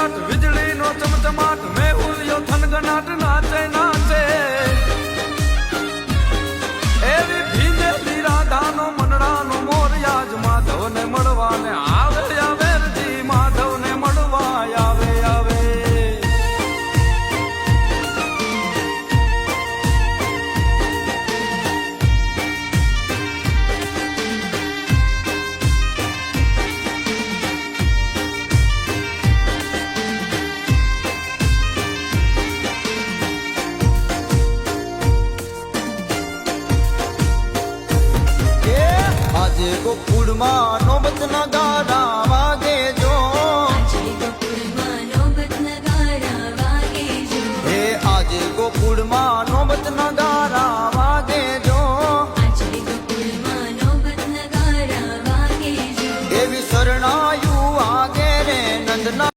કડકડાટ વીજળીનો ચમચમાટ મેહુલિયો થનગનાટ નાચે નાચે એવી ભીંજેલી રાધાનો મનડાનો મોરયાજ માધવને મળવાને આવે આવે જી માધવને મળવા આવે આવે આજે ગોકુળમાં નોબત નગારા વાગે જો હે આજે ગોકુળમાં નોબત નગારા વાગે જો એવી શરણાયુ આગે રે નંદના